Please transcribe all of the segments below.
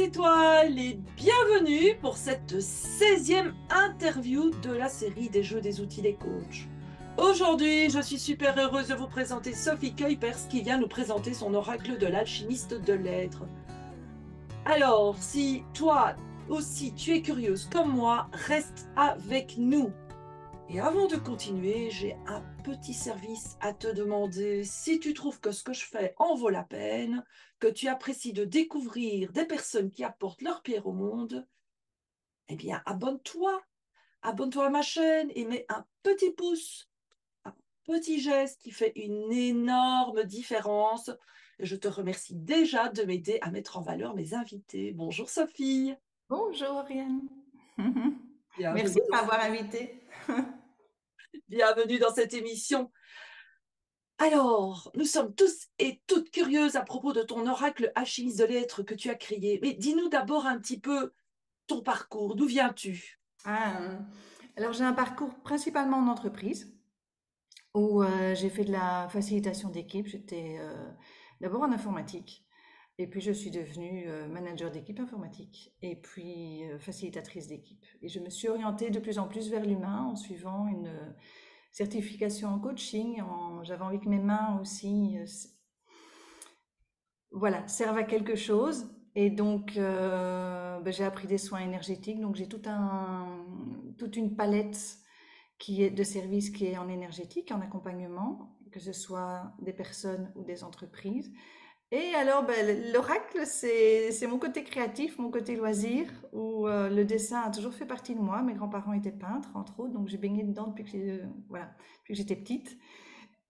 étoiles et bienvenue pour cette 16e interview de la série des jeux, des outils, des coachs. Aujourd'hui, je suis super heureuse de vous présenter Sophie Kuipers qui vient nous présenter son oracle de l'alchimiste de l'être. Alors, si toi aussi tu es curieuse comme moi, reste avec nous. Et avant de continuer, j'ai un petit service à te demander. Si tu trouves que ce que je fais en vaut la peine, que tu apprécies de découvrir des personnes qui apportent leur pierre au monde, eh bien, abonne-toi. Abonne-toi à ma chaîne et mets un petit pouce, un petit geste qui fait une énorme différence. Je te remercie déjà de m'aider à mettre en valeur mes invités. Bonjour Sophie. Bonjour Oriane. Merci Bienvenue de m'avoir invitée. bienvenue dans cette émission. Alors, nous sommes tous et toutes curieuses à propos de ton oracle alchimiste de l'être que tu as créé. Mais dis-nous d'abord un petit peu ton parcours. D'où viens-tu? Ah, alors j'ai un parcours principalement en entreprise où j'ai fait de la facilitation d'équipe. J'étais d'abord en informatique et puis je suis devenue manager d'équipe informatique et puis facilitatrice d'équipe. Et je me suis orientée de plus en plus vers l'humain en suivant une certification en coaching. J'avais envie que mes mains aussi voilà, servent à quelque chose. Et donc, j'ai appris des soins énergétiques. Donc, j'ai toute une palette de services qui est en énergétique, en accompagnement, que ce soit des personnes ou des entreprises. Et alors, l'oracle, c'est mon côté créatif, mon côté loisir, où le dessin a toujours fait partie de moi. Mes grands-parents étaient peintres, entre autres, donc j'ai baigné dedans voilà, depuis que j'étais petite.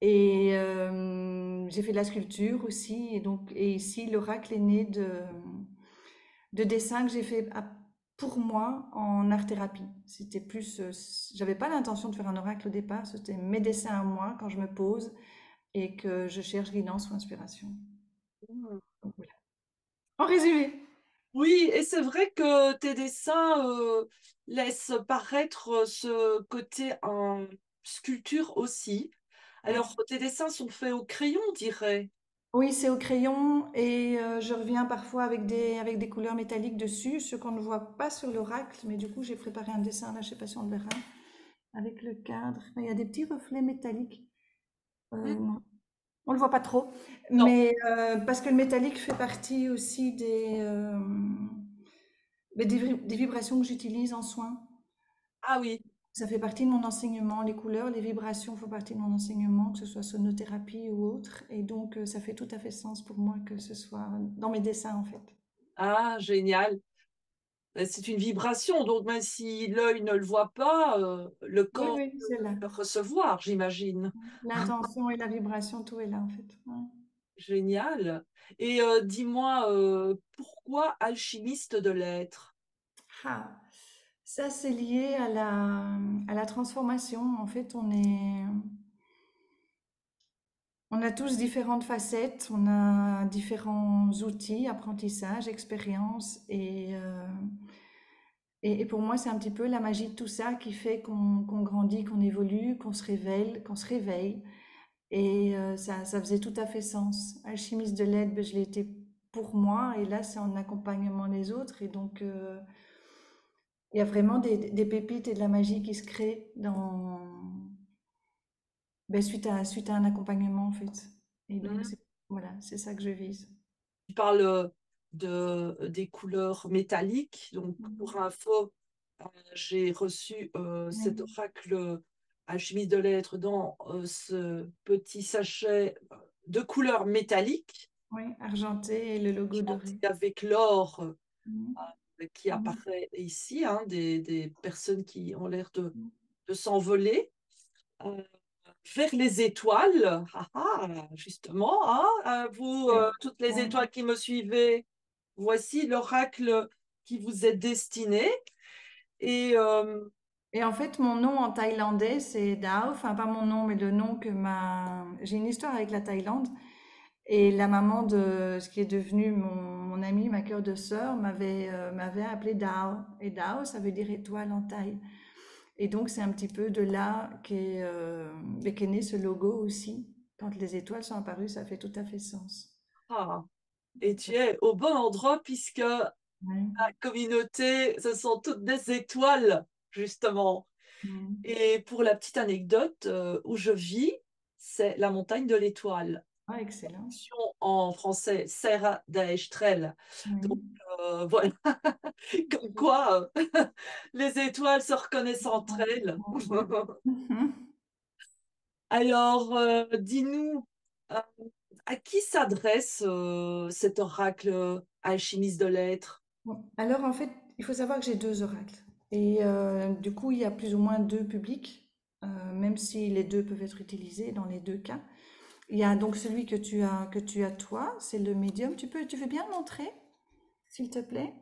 Et j'ai fait de la sculpture aussi. Et ici, l'oracle est né de dessins que j'ai fait pour moi en art-thérapie. C'était plus, j'avais pas l'intention de faire un oracle au départ. C'était mes dessins à moi quand je me pose et que je cherche guidance ou inspiration. Donc, voilà. En résumé. Oui, et c'est vrai que tes dessins laissent paraître ce côté en sculpture aussi. Alors, tes dessins sont faits au crayon, on dirait. Oui, c'est au crayon et je reviens parfois avec des couleurs métalliques dessus, ce qu'on ne voit pas sur l'oracle, mais du coup j'ai préparé un dessin, là je sais pas si on le verra, avec le cadre. Il y a des petits reflets métalliques. Hmm. Non, on le voit pas trop, Non. mais parce que le métallique fait partie aussi des vibrations que j'utilise en soins. Ah oui. Ça fait partie de mon enseignement. Les couleurs, les vibrations font partie de mon enseignement, que ce soit sonothérapie ou autre. Et donc, ça fait tout à fait sens pour moi que ce soit dans mes dessins, en fait. Ah, génial. C'est une vibration, donc même si l'œil ne le voit pas, le Oui, corps oui, c'est peut là. le recevoir, j'imagine. L'intention et la vibration, tout est là, en fait. Ouais. Génial. Et dis-moi, pourquoi alchimiste de l'être? Ah, ça, c'est lié à la transformation. En fait, on a tous différentes facettes, on a différents outils, apprentissage, expérience et pour moi, c'est un petit peu la magie de tout ça qui fait qu'on grandit, qu'on évolue, qu'on se révèle, qu'on se réveille. Et ça faisait tout à fait sens. Alchimiste de l'aide, ben, je l'ai été pour moi, et là, c'est en accompagnement les autres. Et donc, il y a vraiment des pépites et de la magie qui se créent suite à un accompagnement, en fait. Et donc, Mhm. voilà, c'est ça que je vise. Tu parles des couleurs métalliques. Donc, pour Mhm. info, j'ai reçu cet Oui, oracle alchimiste de l'être dans ce petit sachet de couleurs métalliques, oui, argenté et le logo doré. avec l'or Mhm. qui Mhm. apparaît ici, hein, des personnes qui ont l'air de s'envoler vers les étoiles. Ah, ah, justement, hein, vous, Oui, toutes les oui. étoiles qui me suivez, voici l'oracle qui vous est destiné. Et Et en fait, mon nom en thaïlandais, c'est Dao. Enfin, pas mon nom, mais le nom que ma... J'ai une histoire avec la Thaïlande. Et la maman de ce qui est devenu mon ami, ma cœur de sœur, m'avait appelé Dao. Et Dao, ça veut dire étoile en thaï. Et donc, c'est un petit peu de là qu'est né ce logo aussi. Quand les étoiles sont apparues, ça fait tout à fait sens. ah, et tu es au bon endroit puisque Ouais. La communauté, ce sont toutes des étoiles, justement. Mm. Et pour la petite anecdote, où je vis, c'est la montagne de l'Étoile. Ah, excellent. En français, Serra da Estrela. Donc, Oui. voilà, comme quoi les étoiles se reconnaissent entre elles. Ouais. Mhm. Alors, dis-nous, euh, à qui s'adresse cet oracle alchimiste de l'être? Bon. Alors, en fait, il faut savoir que j'ai deux oracles. Et du coup, il y a plus ou moins deux publics, même si les deux peuvent être utilisés dans les deux cas. Il y a donc celui que tu as toi, c'est le médium. Tu veux bien le montrer, s'il te plaît?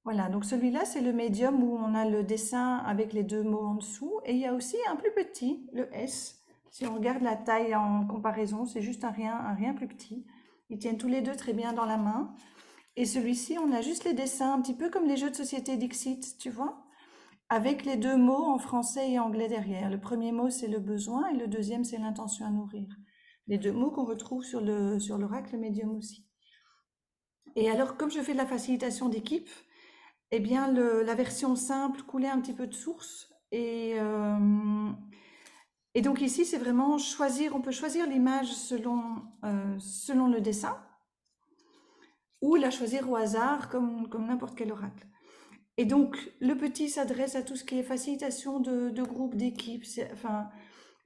Voilà, donc celui-là, c'est le médium où on a le dessin avec les deux mots en dessous. Et il y a aussi un plus petit, le S. Si on regarde la taille en comparaison, c'est juste un rien plus petit. Ils tiennent tous les deux très bien dans la main. Et celui-ci, on a juste les dessins, un petit peu comme les jeux de société Dixit, tu vois, avec les deux mots en français et anglais derrière. Le premier mot, c'est le besoin et le deuxième, c'est l'intention à nourrir. Les deux mots qu'on retrouve sur l'oracle médium aussi. Et alors, comme je fais de la facilitation d'équipe, eh bien, la version simple coulait un petit peu de source. Et donc ici, c'est vraiment choisir, on peut choisir l'image selon le dessin ou la choisir au hasard comme n'importe quel oracle. Et donc, le petit s'adresse à tout ce qui est facilitation de groupe, d'équipe. Enfin,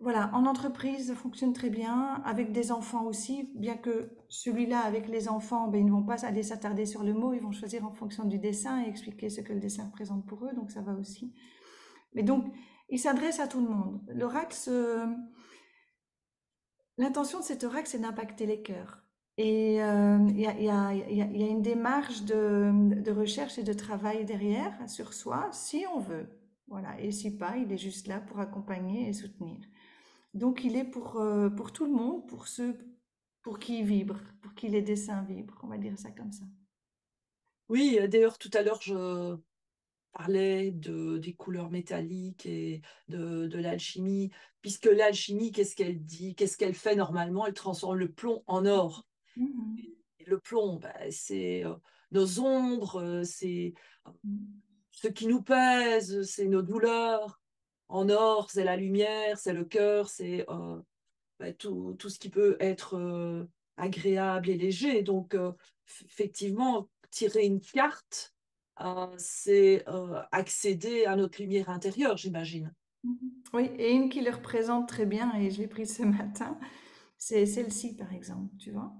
voilà, en entreprise, ça fonctionne très bien. Avec des enfants aussi, bien que celui-là, avec les enfants, ben, ils ne vont pas aller s'attarder sur le mot, ils vont choisir en fonction du dessin et expliquer ce que le dessin représente pour eux, donc ça va aussi. Mais donc, il s'adresse à tout le monde. L'intention de cet oracle, c'est d'impacter les cœurs. Et il y a une démarche de recherche et de travail derrière, sur soi, si on veut. Voilà. Et si pas, il est juste là pour accompagner et soutenir. Donc, il est pour tout le monde, pour ceux pour qui il vibre, pour qui les dessins vibrent. On va dire ça comme ça. Oui, d'ailleurs, tout à l'heure, je parlais des couleurs métalliques et de l'alchimie, puisque l'alchimie, qu'est-ce qu'elle dit? Qu'est-ce qu'elle fait normalement? Elle transforme le plomb en or. Mhm. Et le plomb, bah, c'est nos ombres, c'est ce qui nous pèse, c'est nos douleurs. En or, c'est la lumière, c'est le cœur, c'est bah, tout ce qui peut être agréable et léger. Donc, effectivement, tirer une carte, c'est accéder à notre lumière intérieure, j'imagine. Mhm. Oui, et une qui le représente très bien, et je l'ai prise ce matin, c'est celle-ci, par exemple, tu vois.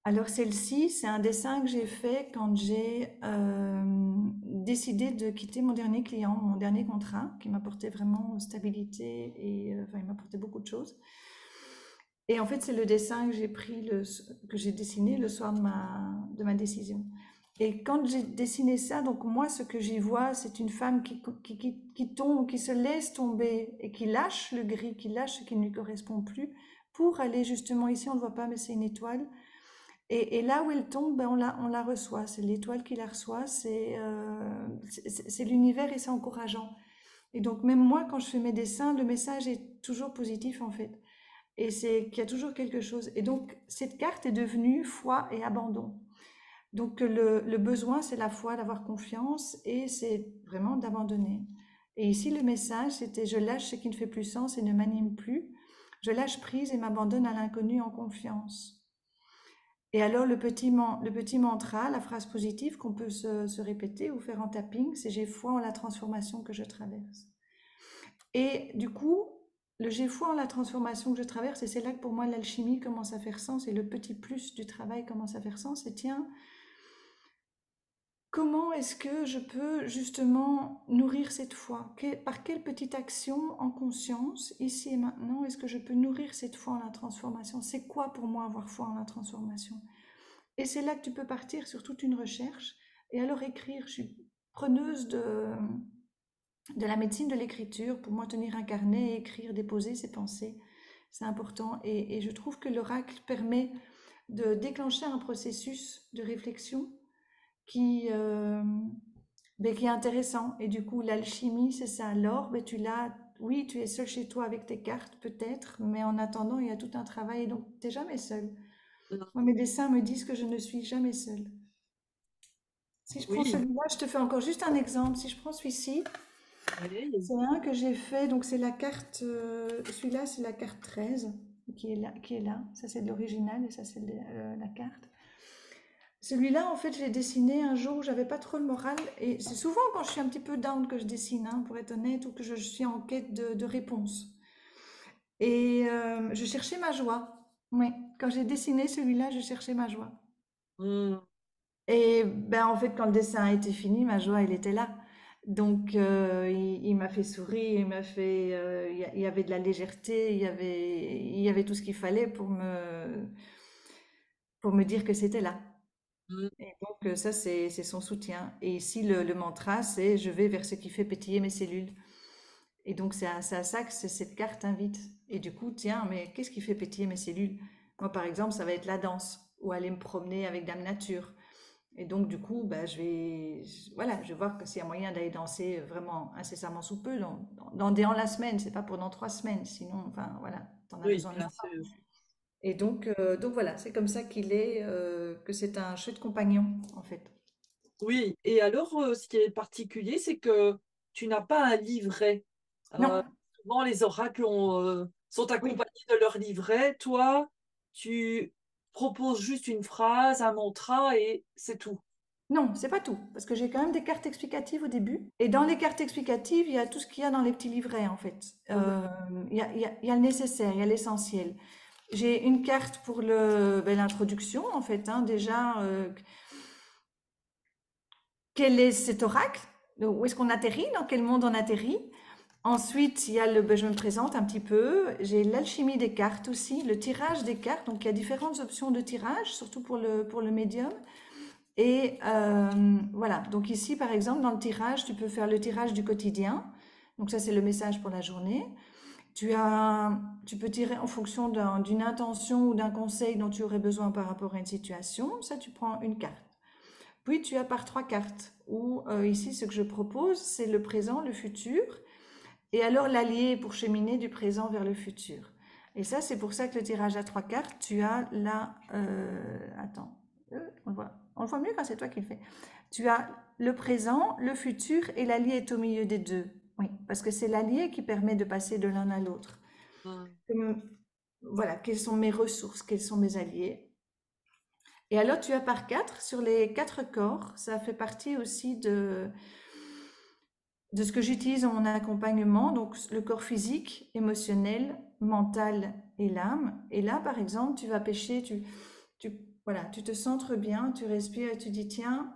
Alors celle-ci, c'est un dessin que j'ai fait quand j'ai décidé de quitter mon dernier client, mon dernier contrat, qui m'apportait vraiment stabilité et enfin, il m'apportait beaucoup de choses. Et en fait, c'est le dessin que que j'ai dessiné le soir de ma décision. Et quand j'ai dessiné ça, donc moi, ce que j'y vois, c'est une femme qui tombe, qui se laisse tomber et qui lâche le gris, qui lâche ce qui ne lui correspond plus pour aller justement ici, on ne le voit pas, mais c'est une étoile. Et là où elle tombe, ben on la reçoit. C'est l'étoile qui la reçoit, c'est l'univers et c'est encourageant. Et donc même moi, quand je fais mes dessins, le message est toujours positif en fait. Et c'est qu'il y a toujours quelque chose. Et donc cette carte est devenue foi et abandon. Donc le besoin, c'est la foi, d'avoir confiance et c'est vraiment d'abandonner. Et ici, le message, c'était je lâche ce qui ne fait plus sens et ne m'anime plus. Je lâche prise et m'abandonne à l'inconnu en confiance. Et alors le petit mantra, la phrase positive qu'on peut se répéter ou faire en tapping, c'est j'ai foi en la transformation que je traverse. Et du coup, le j'ai foi en la transformation que je traverse, et c'est là que pour moi l'alchimie commence à faire sens et le petit plus du travail commence à faire sens. Et tiens, comment est-ce que je peux justement nourrir cette foi? Par quelle petite action en conscience, ici et maintenant, est-ce que je peux nourrir cette foi en la transformation? C'est quoi pour moi avoir foi en la transformation? Et c'est là que tu peux partir sur toute une recherche et alors écrire. Je suis preneuse de la médecine de l'écriture. Pour moi, tenir un carnet, écrire, déposer ses pensées, c'est important. Et je trouve que l'oracle permet de déclencher un processus de réflexion qui, euh, qui est intéressant. Et du coup, l'alchimie, c'est ça. Alors, ben, tu l'as, oui, tu es seul chez toi avec tes cartes, peut-être, mais en attendant, il y a tout un travail. Et donc, tu n'es jamais seul. Moi, mes dessins me disent que je ne suis jamais seule. Si je prends Oui, celui-là, je te fais encore juste un exemple. Si je prends celui-ci, oui. c'est un que j'ai fait, donc c'est la carte, celui-là c'est la carte 13 qui est là, qui est là. Ça c'est de l'original et ça c'est la carte. Celui-là, en fait, je l'ai dessiné un jour où j'avais pas trop le moral et c'est souvent quand je suis un petit peu down que je dessine, hein, pour être honnête, ou que je suis en quête de réponse. Et je cherchais ma joie. Oui, quand j'ai dessiné celui-là, je cherchais ma joie. Hmm, Et ben, en fait, quand le dessin a été fini, ma joie, elle était là. Donc, il m'a fait sourire, il y avait de la légèreté, il y avait tout ce qu'il fallait pour me dire que c'était là. hmm. Et donc, ça, c'est son soutien. Et ici, le mantra, c'est je vais vers ce qui fait pétiller mes cellules. Et donc, c'est à ça que cette carte invite. Et du coup, tiens, mais qu'est-ce qui fait pétiller mes cellules? Moi, par exemple, ça va être la danse ou aller me promener avec Dame Nature. Et donc, du coup, bah, voilà, je vais voir que s'il y a moyen d'aller danser vraiment incessamment sous peu, dans la semaine, c'est pas pour dans 3 semaines, sinon, enfin, voilà, t'en as Oui, besoin bien longtemps. sûr. Et donc voilà, c'est comme ça que c'est un chouette compagnon, en fait. Oui, et alors, ce qui est particulier, c'est que tu n'as pas un livret. Euh, Non, souvent, les oracles sont oui, accompagnés de leur livret. Toi, tu proposes juste une phrase, un mantra, et c'est tout. non, c'est pas tout, parce que j'ai quand même des cartes explicatives au début. Et dans les cartes explicatives, il y a tout ce qu'il y a dans les petits livrets, en fait. Mhm. Il y a le nécessaire, il y a l'essentiel. J'ai une carte pour l'introduction, en fait, hein, déjà. Quel est cet oracle? Où est-ce qu'on atterrit? Dans quel monde on atterrit? Ensuite, il y a je me présente un petit peu. J'ai l'alchimie des cartes aussi, le tirage des cartes. Donc, il y a différentes options de tirage, surtout pour le médium. Et voilà. Donc, ici, par exemple, dans le tirage, tu peux faire le tirage du quotidien. Donc, ça, c'est le message pour la journée. Tu peux tirer en fonction d'une intention ou d'un conseil dont tu aurais besoin par rapport à une situation. Ça, tu prends une carte. Puis tu as par 3 cartes, où ici ce que je propose, c'est le présent, le futur, et alors l'allié pour cheminer du présent vers le futur. Et ça, c'est pour ça que le tirage à 3 cartes, tu as là... attends, on le voit mieux quand c'est toi qui le fais. Tu as le présent, le futur, et l'allié est au milieu des deux. Oui, parce que c'est l'allié qui permet de passer de l'un à l'autre. Mhm. Voilà, quelles sont mes ressources, quels sont mes alliés. Et alors, tu as par 4, sur les 4 corps, ça fait partie aussi de ce que j'utilise dans mon accompagnement, donc le corps physique, émotionnel, mental et l'âme. Et là, par exemple, tu vas pêcher, voilà, tu te centres bien, tu respires et tu dis, tiens,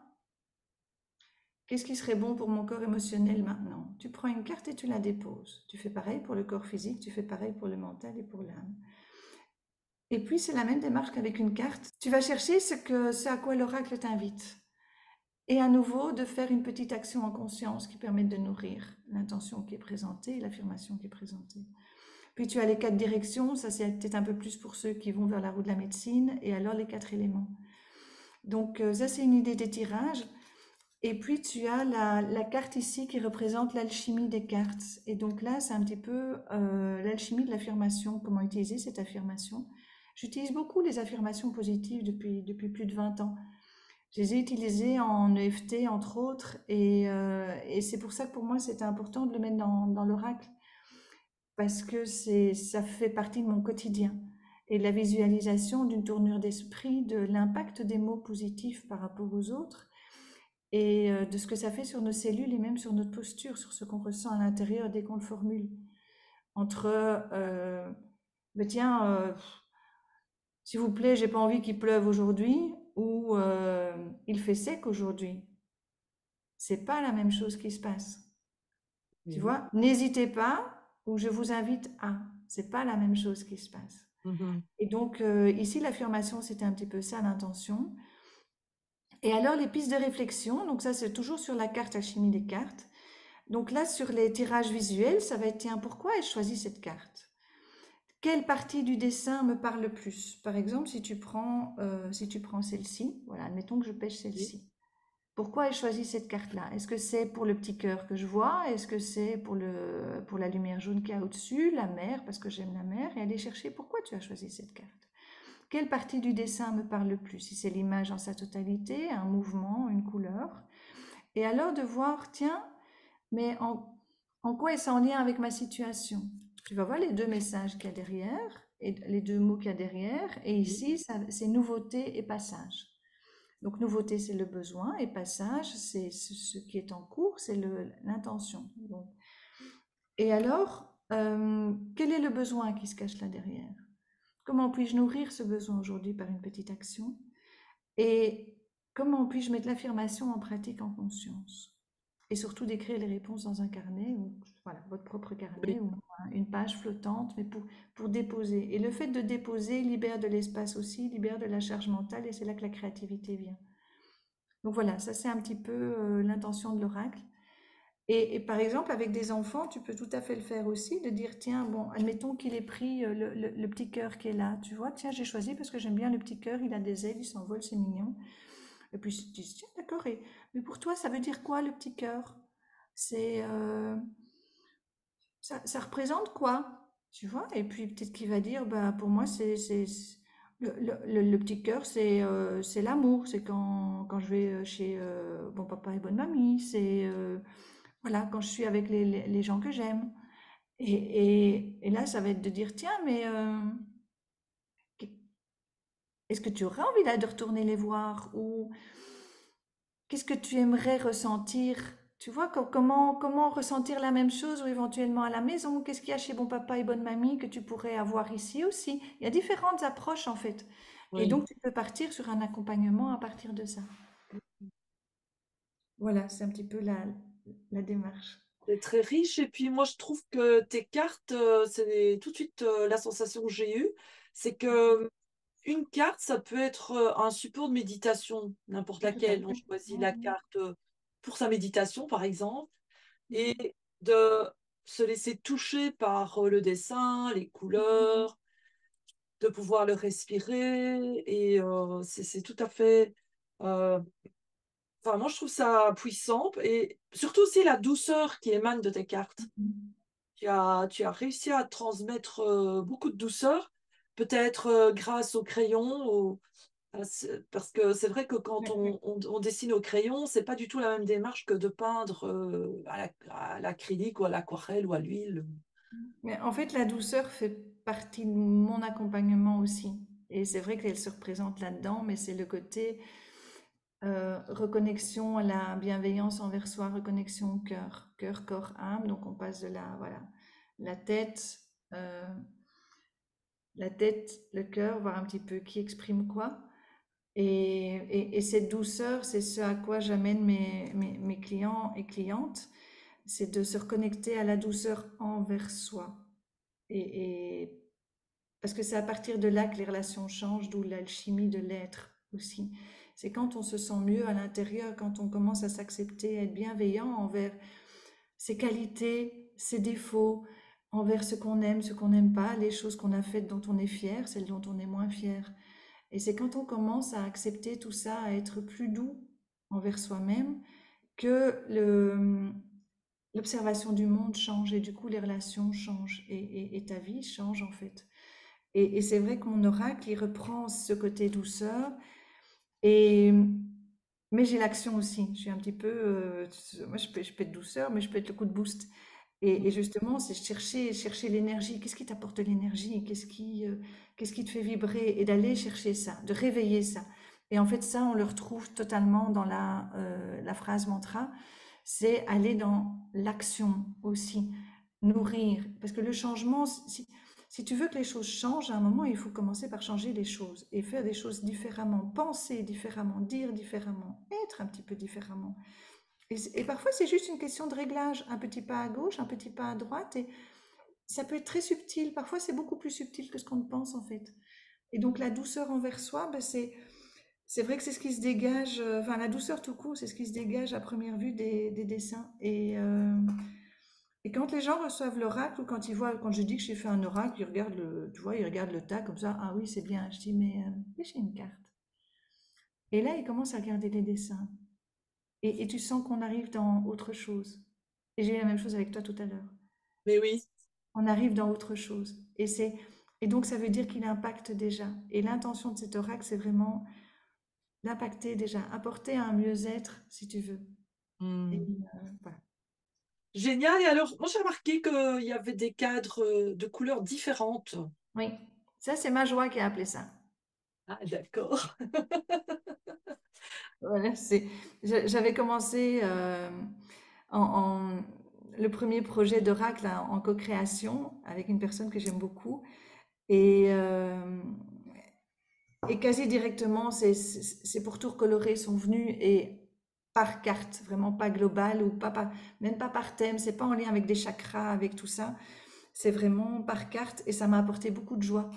qu'est-ce qui serait bon pour mon corps émotionnel maintenant? Tu prends une carte et tu la déposes. Tu fais pareil pour le corps physique, tu fais pareil pour le mental et pour l'âme. Et puis, c'est la même démarche qu'avec une carte. Tu vas chercher ce à quoi l'oracle t'invite. Et à nouveau, de faire une petite action en conscience qui permet de nourrir l'intention qui est présentée et l'affirmation qui est présentée. Puis tu as les 4 directions, ça c'est peut-être un peu plus pour ceux qui vont vers la roue de la médecine, et alors les 4 éléments. Donc ça c'est une idée des tirages. Et puis tu as la carte ici qui représente l'alchimie des cartes. Et donc là c'est un petit peu l'alchimie de l'affirmation, comment utiliser cette affirmation. J'utilise beaucoup les affirmations positives depuis plus de 20 ans. Je les ai utilisés en EFT, entre autres, et c'est pour ça que pour moi, c'était important de le mettre dans l'oracle, parce que ça fait partie de mon quotidien. Et de la visualisation d'une tournure d'esprit, de l'impact des mots positifs par rapport aux autres, et de ce que ça fait sur nos cellules et même sur notre posture, sur ce qu'on ressent à l'intérieur dès qu'on le formule. Entre, ben tiens, s'il vous plaît, j'ai pas envie qu'il pleuve aujourd'hui, ou il fait sec aujourd'hui. C'est pas la même chose qui se passe. Tu Mhm. vois, n'hésitez pas ou je vous invite à. C'est pas la même chose qui se passe. Mhm. Et donc ici l'affirmation c'était un petit peu ça l'intention. Et alors les pistes de réflexion, donc ça c'est toujours sur la carte alchimie des cartes. Donc là sur les tirages visuels, ça va être tiens pourquoi ai-je choisi cette carte? Quelle partie du dessin me parle le plus? Par exemple si tu prends celle-ci, voilà, admettons que je pêche Oui. celle-ci. Pourquoi ai-je choisi cette carte-là? Est-ce que c'est pour le petit cœur que je vois? Est-ce que c'est pour la lumière jaune qu'il y a au-dessus, la mer, parce que j'aime la mer? Et aller chercher pourquoi tu as choisi cette carte. quelle partie du dessin me parle le plus? Si c'est l'image en sa totalité, un mouvement, une couleur. Et alors de voir, tiens, mais en quoi est-ce en lien avec ma situation? Tu vas voir les deux messages qu'il y a derrière, et les deux mots qu'il y a derrière, et Mhm. ici, c'est nouveauté et passage. Donc nouveauté, c'est le besoin, et passage, c'est ce qui est en cours, c'est l'intention. Et alors, quel est le besoin qui se cache là derrière? Comment puis-je nourrir ce besoin aujourd'hui par une petite action? Et comment puis-je mettre l'affirmation en pratique en conscience? Et surtout d'écrire les réponses dans un carnet, ou voilà, votre propre Oui. carnet, ou une page flottante, mais pour déposer. Et le fait de déposer libère de l'espace aussi, libère de la charge mentale, et c'est là que la créativité vient. Donc voilà, ça c'est un petit peu l'intention de l'oracle. Et par exemple, avec des enfants, tu peux tout à fait le faire aussi, de dire, tiens, bon, admettons qu'il ait pris le petit cœur qui est là, tu vois, tiens, j'ai choisi parce que j'aime bien le petit cœur, il a des ailes, il s'envole, c'est mignon. Et puis ils disent, tiens, d'accord, mais pour toi, ça veut dire quoi le petit cœur? C'est, ça représente quoi? Tu vois? Et puis peut-être qu'il va dire, bah, pour moi, le petit cœur, c'est l'amour, c'est quand je vais chez bon papa et bonne mamie, c'est voilà, quand je suis avec les gens que j'aime. Et là, ça va être de dire, tiens, mais est-ce que tu aurais envie là de retourner les voir? Ou qu'est-ce que tu aimerais ressentir? Tu vois, comment ressentir la même chose ou éventuellement à la maison? Qu'est-ce qu'il y a chez bon papa et bonne mamie que tu pourrais avoir ici aussi? Il y a différentes approches en fait. Et Oui. donc, tu peux partir sur un accompagnement à partir de ça. Voilà, c'est un petit peu la démarche. C'est très riche. Et puis moi, je trouve que tes cartes, c'est tout de suite la sensation que j'ai eue, c'est que une carte, ça peut être un support de méditation, n'importe Tout à laquelle. On fait. choisit la Mhm. carte pour sa méditation, par exemple, Mhm. et de se laisser toucher par le dessin, les couleurs, de pouvoir le respirer. Et c'est tout à fait... euh, Enfin, moi, je trouve ça puissant. Et surtout aussi la douceur qui émane de tes cartes. Mhm. Tu as réussi à transmettre beaucoup de douceur, peut-être grâce au crayon, parce que c'est vrai que quand Ouais, ouais. on dessine au crayon, c'est pas du tout la même démarche que de peindre à l'acrylique ou à l'aquarelle ou à l'huile. Mais en fait, la douceur fait partie de mon accompagnement aussi. Et c'est vrai qu'elle se représente là-dedans, mais c'est le côté reconnexion à la bienveillance envers soi, reconnexion au cœur, cœur, corps, âme. Donc on passe de voilà, la tête, euh, la tête, le cœur, voir un petit peu qui exprime quoi. Et cette douceur, c'est ce à quoi j'amène mes clients et clientes, c'est de se reconnecter à la douceur envers soi. Et parce que c'est à partir de là que les relations changent, d'où l'alchimie de l'être aussi. C'est quand on se sent mieux à l'intérieur, quand on commence à s'accepter, à être bienveillant envers ses qualités, ses défauts, envers ce qu'on n'aime pas, les choses qu'on a faites dont on est fier, celles dont on est moins fier. Et c'est quand on commence à accepter tout ça, à être plus doux envers soi-même, que l'observation du monde change et du coup les relations changent et ta vie change en fait. Et c'est vrai que mon oracle, il reprend ce côté douceur. Et, mais j'ai l'action aussi. Je suis un petit peu. Moi, je peux être douceur, mais je peux être le coup de boost. Et justement, c'est chercher l'énergie. Qu'est-ce qui t'apporte de l'énergie? Qu'est-ce qui te fait vibrer? Et d'aller chercher ça, de réveiller ça. Et en fait, ça, on le retrouve totalement dans la phrase mantra. C'est aller dans l'action aussi, nourrir. Parce que le changement, si tu veux que les choses changent, à un moment, il faut commencer par changer les choses et faire des choses différemment, penser différemment, dire différemment, être un petit peu différemment. Et parfois, c'est juste une question de réglage, un petit pas à gauche, un petit pas à droite, et ça peut être très subtil. Parfois, c'est beaucoup plus subtil que ce qu'on pense, en fait. Et donc, la douceur envers soi, ben, c'est vrai que c'est ce qui se dégage, enfin, la douceur tout court, c'est ce qui se dégage à première vue des dessins. Et quand les gens reçoivent l'oracle ou quand ils voient, quand je dis que j'ai fait un oracle, ils regardent tu vois, ils regardent le tas comme ça. Ah oui, c'est bien. Je dis, mais j'ai une carte. Et là, ils commencent à regarder les dessins. Et tu sens qu'on arrive dans autre chose. Et j'ai eu la même chose avec toi tout à l'heure. Mais oui, On arrive dans autre chose. Et c'est Et donc, ça veut dire qu'il impacte déjà. Et l'intention de cet oracle, c'est vraiment d'impacter déjà, apporter un mieux-être, si tu veux. Et, Hmm. voilà. Génial. Et alors, moi, j'ai remarqué qu'il y avait des cadres de couleurs différentes. Oui, ça, c'est ma joie qui a appelé ça. Ah, d'accord. Voilà, j'avais commencé le premier projet d'Oracle hein, en co-création avec une personne que j'aime beaucoup. Et, euh, et quasi directement, ces pourtours colorés sont venus et par carte, vraiment pas global ou même pas par thème. C'est pas en lien avec des chakras, avec tout ça. C'est vraiment par carte et ça m'a apporté beaucoup de joie.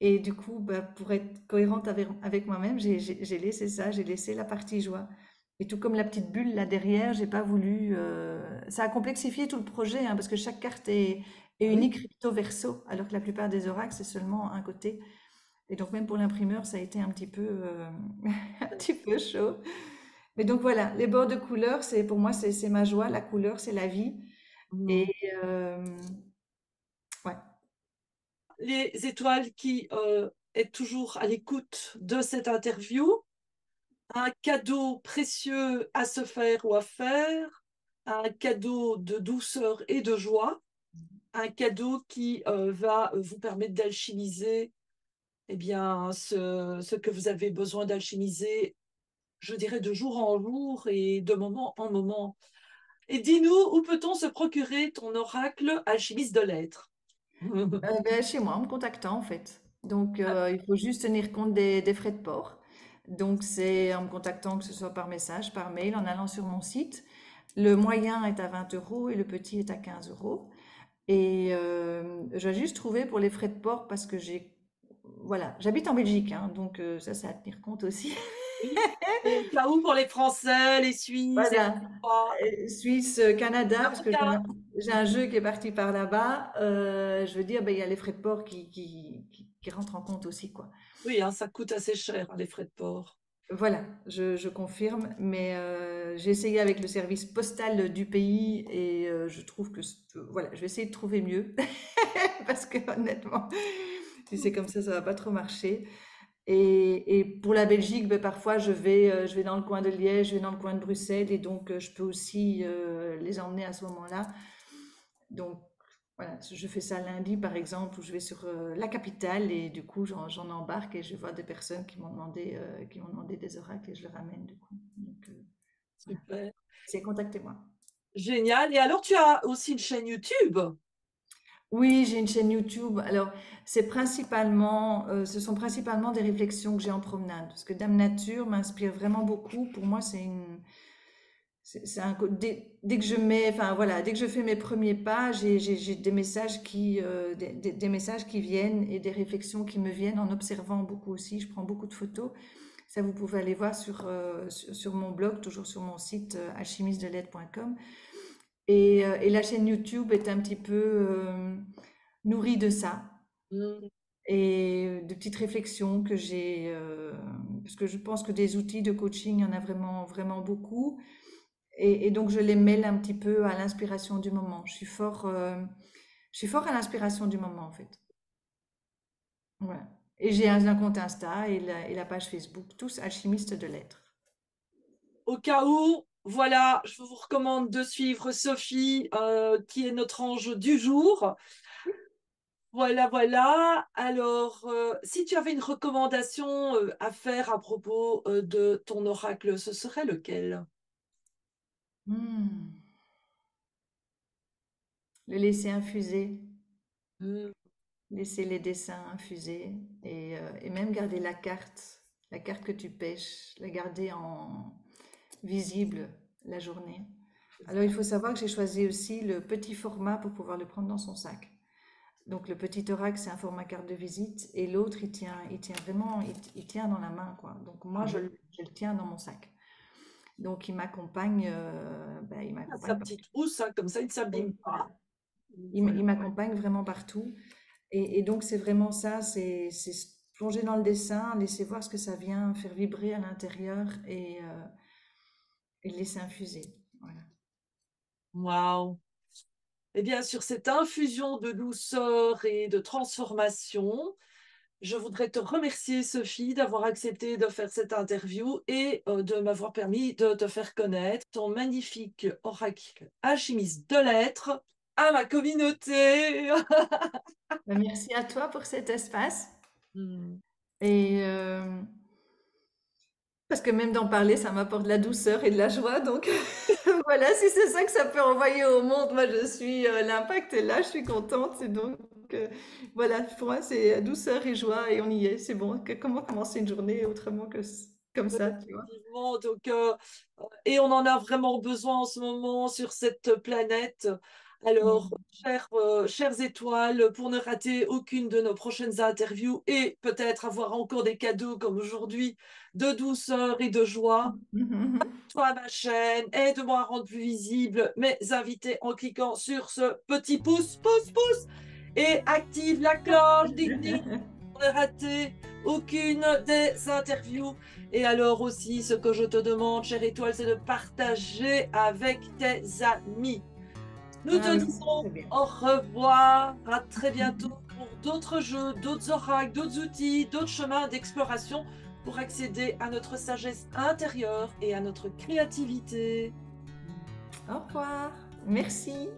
Et du coup, bah, pour être cohérente avec moi-même, j'ai laissé ça, j'ai laissé la partie joie. Et tout comme la petite bulle là derrière, j'ai pas voulu. Ça a complexifié tout le projet, hein, parce que chaque carte est Ah oui. unique recto verso, alors que la plupart des oracles, c'est seulement un côté. Et donc même pour l'imprimeur, ça a été un petit peu, un petit peu chaud. Mais donc voilà, les bords de couleur, c'est pour moi, c'est ma joie. La couleur, c'est la vie. Et Hmm. euh, ouais. Les étoiles qui est toujours à l'écoute de cette interview. Un cadeau précieux à se faire ou à faire, un cadeau de douceur et de joie, un cadeau qui va vous permettre d'alchimiser eh bien, ce que vous avez besoin d'alchimiser, je dirais, de jour en jour et de moment en moment. Et dis-nous, où peut-on se procurer ton oracle alchimiste de l'être? Ben, chez moi, en me contactant en fait. Donc, il faut juste tenir compte des frais de port. Donc, c'est en me contactant, que ce soit par message, par mail, en allant sur mon site. Le moyen est à 20 euros et le petit est à 15 euros. Et j'ai juste trouvé pour les frais de port parce que voilà, j'habite en Belgique, hein, donc ça, c'est à tenir compte aussi. Oui. Au cas où pour les Français, les Suisses, les Voilà, Québécois, Suisse, Canada, parce que Canada. j'ai un jeu qui est parti par là-bas. Je veux dire, ben, il y a les frais de port qui rentrent en compte aussi, quoi. Oui, hein, ça coûte assez cher, hein, les frais de port. Voilà, je confirme, mais j'ai essayé avec le service postal du pays et je trouve que, voilà, je vais essayer de trouver mieux parce que honnêtement, si c'est comme ça va pas trop marcher. Et pour la Belgique, ben, parfois je vais dans le coin de Liège, je vais dans le coin de Bruxelles et donc je peux aussi les emmener à ce moment-là. Donc voilà, je fais ça lundi par exemple où je vais sur la capitale et du coup j'en embarque et je vois des personnes qui m'ont demandé des oracles et je les ramène du coup. Donc voilà, Super. c'est contactez-moi. Génial. Et alors, tu as aussi une chaîne YouTube. Oui, j'ai une chaîne YouTube. Alors, ce sont principalement des réflexions que j'ai en promenade, parce que Dame Nature m'inspire vraiment beaucoup. Pour moi, dès que je mets, enfin voilà, dès que je fais mes premiers pas, j'ai des messages des messages qui viennent et des réflexions qui me viennent en observant beaucoup aussi. Je prends beaucoup de photos. Ça, vous pouvez aller voir sur mon blog, toujours sur mon site alchimistelait.com. Et la chaîne YouTube est un petit peu nourrie de ça Mm. et de petites réflexions que j'ai, parce que je pense que des outils de coaching, il y en a vraiment, vraiment beaucoup. Et donc, je les mêle un petit peu à l'inspiration du moment. Je suis fort à l'inspiration du moment, en fait. Voilà. Et j'ai un compte Insta et la page Facebook, tous alchimistes de lettres. Au cas où, voilà, je vous recommande de suivre Sophie, qui est notre ange du jour. Voilà, voilà. Alors, si tu avais une recommandation à faire à propos de ton oracle, ce serait lequel? Hmm. Le laisser infuser, Mm. laisser les dessins infuser et même garder la carte que tu pêches, la garder en visible la journée. Alors, il faut savoir que j'ai choisi aussi le petit format pour pouvoir le prendre dans son sac. Donc le petit oracle, c'est un format carte de visite et l'autre, il tient vraiment, il tient dans la main, quoi. Donc moi, Ah oui, je le tiens dans mon sac. Donc il à sa m'accompagne petite housse, hein, comme ça, il ne s'abîme voilà. pas. Voilà. Il m'accompagne vraiment partout. Et donc c'est vraiment ça, c'est se plonger dans le dessin, laisser voir ce que ça vient faire vibrer à l'intérieur et le laisser infuser. Voilà. Waouh. Eh bien, sur cette infusion de douceur et de transformation, je voudrais te remercier, Sophie, d'avoir accepté de faire cette interview et de m'avoir permis de te faire connaître ton magnifique oracle alchimiste de lettres à ma communauté. Ben, merci à toi pour cet espace. Hmm. Et parce que même d'en parler, ça m'apporte de la douceur et de la joie. Donc voilà, si c'est ça que ça peut envoyer au monde, moi je suis, l'impact est là, je suis contente. Et donc voilà, pour moi c'est douceur et joie et on y est, c'est bon. Comment commencer une journée autrement que comme ça, tu vois? Effectivement, donc, et on en a vraiment besoin en ce moment sur cette planète. Alors, Mm. chères étoiles, pour ne rater aucune de nos prochaines interviews et peut-être avoir encore des cadeaux comme aujourd'hui de douceur et de joie, Mhm. toi à ma chaîne, aide-moi à rendre plus visible mes invités en cliquant sur ce petit pouce et active la cloche, ding ding, pour ne rater aucune des interviews. Et alors aussi, ce que je te demande, chère étoile, c'est de partager avec tes amis. Nous Ah te oui, disons c'est bien. au revoir, à très bientôt pour d'autres jeux, d'autres oracles, d'autres outils, d'autres chemins d'exploration pour accéder à notre sagesse intérieure et à notre créativité. Au revoir. Merci.